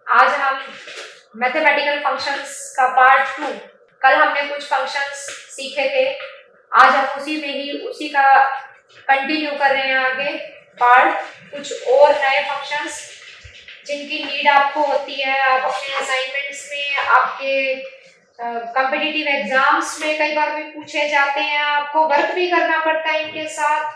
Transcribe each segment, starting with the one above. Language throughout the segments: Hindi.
आज हम मैथमेटिकल फंक्शंस का पार्ट 2। कल हमने कुछ फंक्शंस सीखे थे, आज हम उसी का कंटिन्यू कर रहे हैं। आगे पार्ट कुछ और नए फंक्शंस जिनकी नीड आपको होती है, आप अपने असाइनमेंट्स में, आपके कॉम्पिटिटिव एग्जाम्स में कई बार भी पूछे जाते हैं, आपको वर्क भी करना पड़ता है इनके साथ।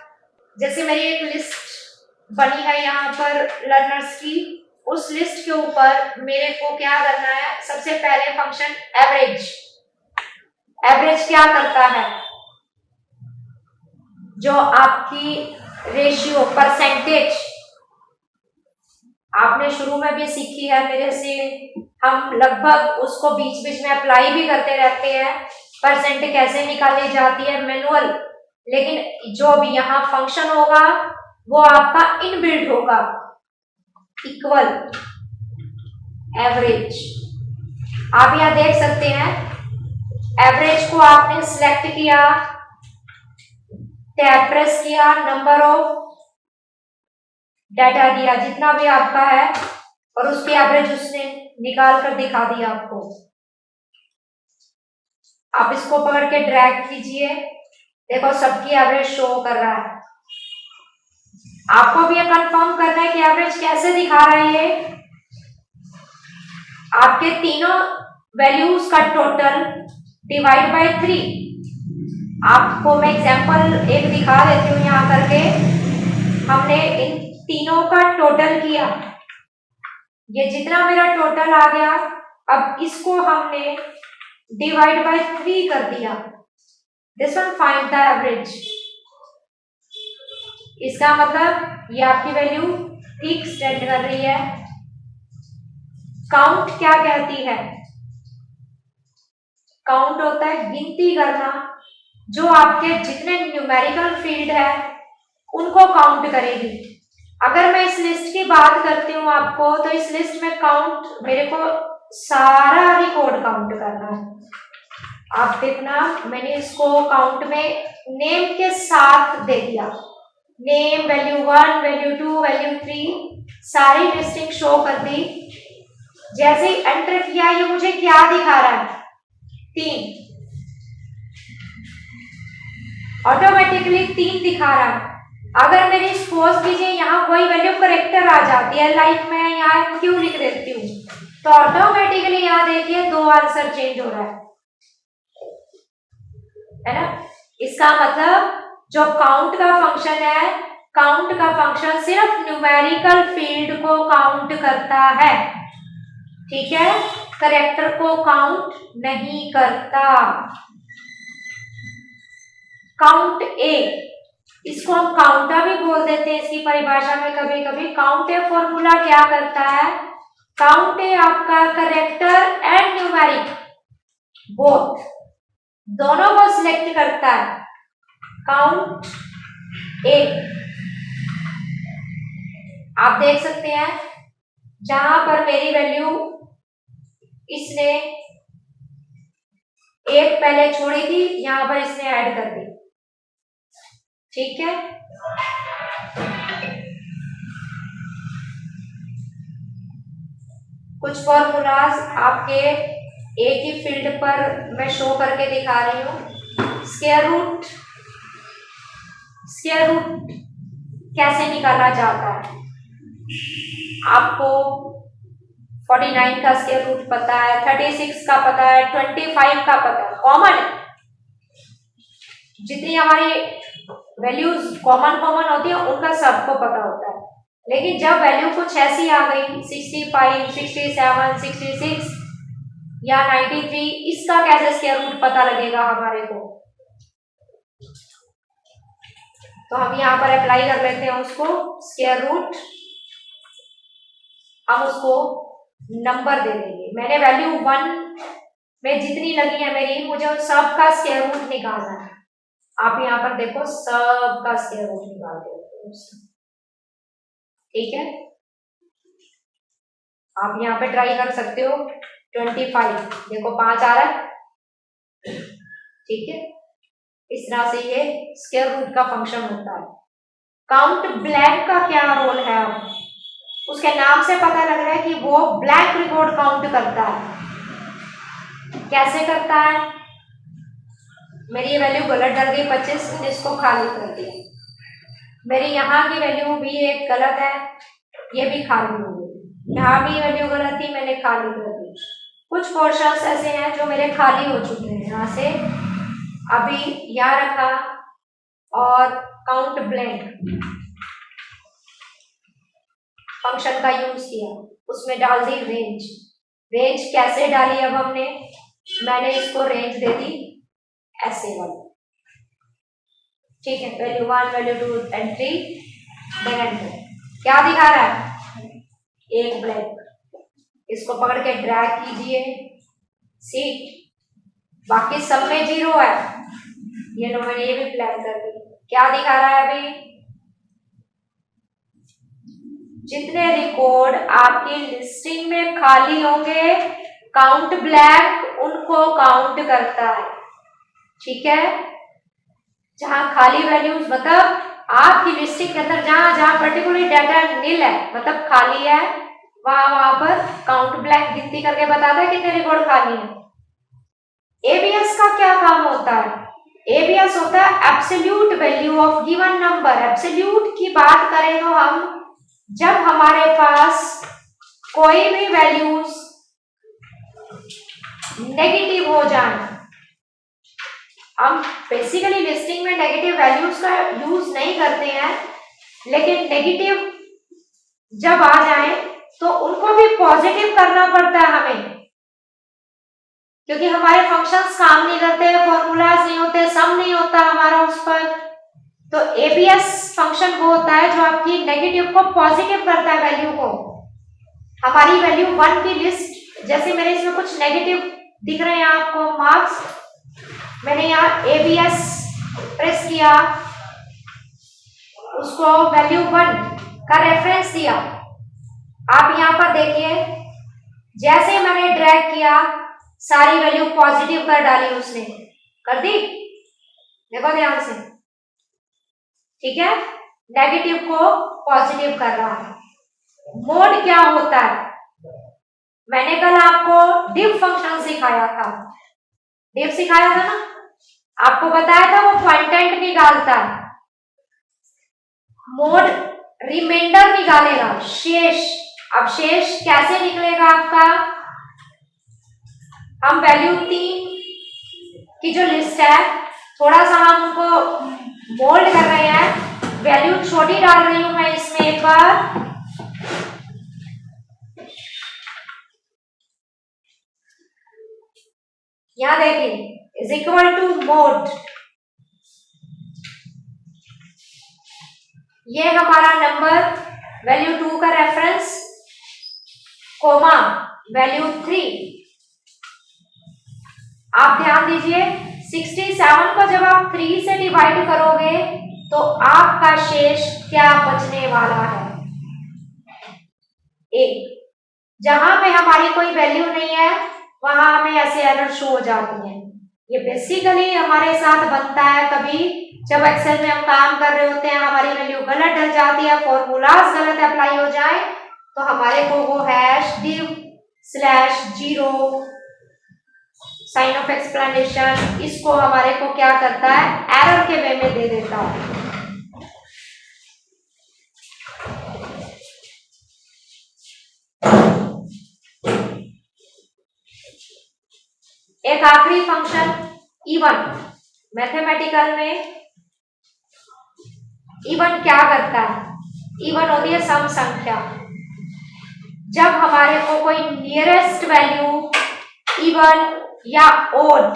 जैसे मेरी एक लिस्ट बनी है यहाँ पर लर्नर्स की, उस लिस्ट के ऊपर मेरे को क्या करना है, सबसे पहले फंक्शन एवरेज। एवरेज क्या करता है, जो आपकी रेशियो परसेंटेज आपने शुरू में भी सीखी है मेरे से, हम लगभग उसको बीच बीच में अप्लाई भी करते रहते हैं। परसेंट कैसे निकाली जाती है मैनुअल, लेकिन जो भी यहाँ फंक्शन होगा वो आपका इनबिल्ट होगा, इक्वल एवरेज। आप यहाँ देख सकते हैं, एवरेज को आपने सिलेक्ट किया, टैब प्रेस किया, नंबर ऑफ डाटा दिया जितना भी आपका है, और उसकी एवरेज उसने निकाल कर दिखा दिया आपको। आप इसको पकड़ के ड्रैग कीजिए, देखो सबकी एवरेज शो कर रहा है। आपको भी ये कंफर्म करना है कि एवरेज कैसे दिखा रहा है। ये आपके तीनों वैल्यूज का टोटल डिवाइड बाय 3। आपको मैं एग्जांपल एक दिखा देती हूँ यहाँ करके। हमने इन तीनों का टोटल किया, ये जितना मेरा टोटल आ गया, अब इसको हमने डिवाइड बाय 3 कर दिया। This one find the average. इसका मतलब ये आपकी वैल्यू ठीक स्टैंड कर रही है। काउंट क्या कहती है, काउंट होता है गिनती करना, जो आपके जितने न्यूमेरिकल फील्ड है उनको काउंट करेगी। अगर मैं इस लिस्ट की बात करती हूँ आपको, तो इस लिस्ट में काउंट मेरे को सारा रिकॉर्ड काउंट करना है। आप देखना, मैंने इसको काउंट में नेम के साथ दे दिया। नेम, वैल्यू 1, वैल्यू 2, वैल्यू 3 सारी लिस्टिंग शो कर दी। जैसे ही एंटर किया, ये मुझे क्या दिखा रहा है, 3, ऑटोमेटिकली 3 दिखा रहा है। अगर मेरी सपोज कीजिए यहाँ कोई वैल्यू करेक्टर आ जाती है, लाइक मैं यहाँ क्यों लिख देती हूँ, तो ऑटोमेटिकली यहाँ देखिए 2 आंसर चेंज हो रहा है ना। इसका मतलब जो काउंट का फंक्शन है, काउंट का फंक्शन सिर्फ न्यूमेरिकल फील्ड को काउंट करता है, ठीक है, करेक्टर को काउंट नहीं करता। काउंट ए, इसको हम काउंटर भी बोल देते हैं इसकी परिभाषा में कभी कभी। काउंट ए फॉर्मूला क्या करता है, काउंट ए आपका करेक्टर एंड न्यूमेरिक बोथ दोनों को सिलेक्ट करता है। काउंट ए आप देख सकते हैं, जहां पर मेरी वैल्यू इसने एक पहले छोड़ी थी, यहां पर इसने ऐड कर दी, ठीक है। कुछ फॉर्मूलाज आपके एक ही फील्ड पर मैं शो करके दिखा रही हूँ। स्क्वायर रूट कैसे निकाला जाता है, आपको 49 का स्क्वायर रूट पता है, 36 का पता है, 25 का पता है, कॉमन है। जितनी हमारी वैल्यूज कॉमन होती है उनका सबको पता होता है। लेकिन जब वैल्यू कुछ ऐसी आ गई 65, 67, 66 या 93, इसका कैसे स्क्वायर रूट पता लगेगा हमारे को, तो हम यहाँ पर अप्लाई कर लेते हैं उसको स्क्वायर रूट। हम उसको नंबर दे देंगे। मैंने वैल्यू 1 में जितनी लगी है मेरी, मुझे उन सब का स्क्वायर रूट निकालना है। आप यहाँ पर देखो, सब का स्क्वायर रूट निकाल दो, ठीक है। आप यहाँ पे ट्राई कर सकते हो। 25 देखो 5 आ रहा है, ठीक है। इस तरह से ये स्क्वायर रूट का फंक्शन होता है। काउंट ब्लैंक का क्या रोल है, अब उसके नाम से पता लग रहा है कि वो ब्लैंक रिकॉर्ड काउंट करता है। कैसे करता है? मेरी ये वैल्यू गलत डल गई 25, जिसको खाली कर दिया। मेरी यहाँ की वैल्यू भी एक गलत है, ये भी खाली हो गई। यहाँ भी वैल्यू गलत थी, मैंने खाली कर दी। कुछ पोर्शंस ऐसे हैं जो मेरे खाली हो चुके हैं। यहाँ से अभी यहाँ रखा और काउंट ब्लैंक फंक्शन का यूज किया, उसमें डाल दी रेंज। रेंज कैसे डाली? अब मैंने इसको रेंज दे दी ऐसे वाली, ठीक है। Value 1, value 2 and 3, then enter. क्या दिखा रहा है? एक ब्लैंक। इसको पकड़ के ड्रैग कीजिए, सी बाकी सब में 0 है। ये लो, मैंने ये भी प्लान कर दी। क्या दिखा रहा है? अभी जितने रिकॉर्ड आपकी लिस्टिंग में खाली होंगे, काउंट ब्लैंक उनको काउंट करता है, ठीक है। जहां खाली वैल्यूज मतलब आपकी लिस्टिंग के अंदर जहां जहां पर्टिकुलर डाटा नील है, मतलब खाली है, वहां पर काउंट ब्लैंक गिनती करके बताता है कितने रिकॉर्ड खाली हैं। एबीएस का क्या काम होता है? एबीएस होता है absolute value of given number. Absolute की बात करें तो हम जब हमारे पास कोई भी वैल्यूज नेगेटिव हो जाए, हम बेसिकली लिस्टिंग में नेगेटिव वैल्यूज का यूज नहीं करते हैं, लेकिन नेगेटिव जब आ जाए तो उनको भी पॉजिटिव करना पड़ता है हमें, क्योंकि हमारे फंक्शंस काम नहीं करते, फॉर्मूलाज नहीं होते, सम नहीं होता हमारा उस पर। तो एबीएस फंक्शन वो होता है जो आपकी नेगेटिव को पॉजिटिव करता है, वैल्यू को। हमारी वैल्यू 1 की लिस्ट, जैसे मेरे इसमें कुछ नेगेटिव दिख रहे हैं आपको मार्क्स, मैंने यहाँ एबीएस प्रेस किया, उसको वैल्यू 1 का रेफरेंस दिया। आप यहाँ पर देखिए, जैसे मैंने ड्रैग किया सारी वैल्यू पॉजिटिव कर डाली, उसने कर दी। देखो ध्यान से, ठीक है, नेगेटिव को पॉजिटिव कर रहा है। मोड क्या होता है? मैंने कल आपको डिव फंक्शन सिखाया था, डिव सिखाया था ना, आपको बताया था वो क्वांटेंट निकालता है। मोड रिमाइंडर निकालेगा, शेष। अब शेष कैसे निकलेगा आपका? हम वैल्यू 3 की जो लिस्ट है, थोड़ा सा हम उनको मोल्ड कर रहे हैं, वैल्यू छोटी डाल रही हूं मैं इसमें एक बार। यहां देखिए, इज इक्वल टू मोड, ये हमारा नंबर वैल्यू 2 का रेफरेंस, कोमा वैल्यू 3। आप ध्यान दीजिए, 67 को जब आप 3 से डिवाइड करोगे तो आपका शेष क्या बचने वाला है? 1। जहां पे हमारी कोई वैल्यू नहीं है वहां हमें ऐसे एरर शो हो जाती है। ये बेसिकली हमारे साथ बनता है कभी जब एक्सेल में हम काम कर रहे होते हैं, हमारी वैल्यू गलत डल जाती है, फॉर्मूलाज गलत अप्लाई हो जाए, तो हमारे को वो #div/0 साइन ऑफ एक्सप्लेनेशन, इसको हमारे को क्या करता है? एरर के वे में दे देता है। एक आखिरी फंक्शन इवन, मैथमेटिकल में इवन क्या करता है? इवन होती है सम संख्या। जब हमारे को कोई नियरेस्ट वैल्यू इवन या ओड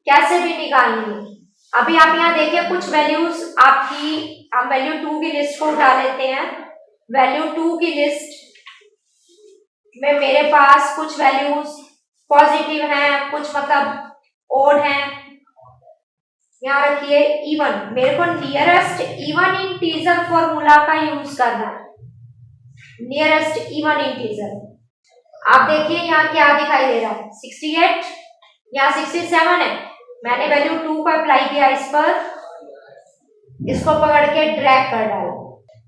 कैसे भी निकालनी है। अभी आप यहाँ देखिए, कुछ वैल्यूज आपकी, हम वैल्यू 2 की लिस्ट को उठा लेते हैं। वैल्यू 2 की लिस्ट में मेरे पास कुछ वैल्यूज पॉजिटिव हैं, कुछ मतलब ओड हैं। यहाँ रखिए इवन, मेरे को नियरेस्ट इवन इंटीजर फॉर्मूला का यूज करना है, नियरेस्ट इवन इंटीजर। आप देखिए यहाँ क्या दिखाई दे रहा है, 68, यहाँ 67 है। मैंने वैल्यू 2 को अप्लाई किया इस पर, इसको पकड़ के ड्रैग कर डाला।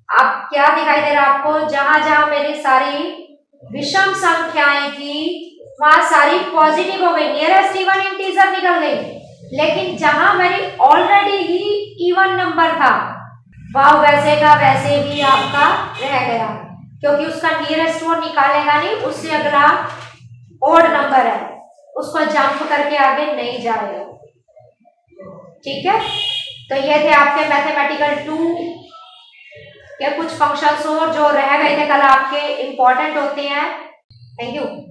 आप क्या दिखाई दे रहा है आपको, जहां जहां मेरी सारी विषम संख्याएं थी वहां सारी पॉजिटिव हो गई, नियरेस्ट इवन इंटीजर निकल गई, लेकिन जहां मेरी ऑलरेडी ही इवन नंबर था वह वैसे का वैसे ही आपका रह गया, क्योंकि उसका नियरेस्ट वो निकालेगा नहीं, उससे अगला ऑड नंबर है उसको जंप करके आगे नहीं जाएगा। ठीक है, तो ये थे आपके मैथमेटिकल 2 के कुछ फंक्शंस और जो रह गए थे कल आपके, इंपॉर्टेंट होते हैं। Thank you.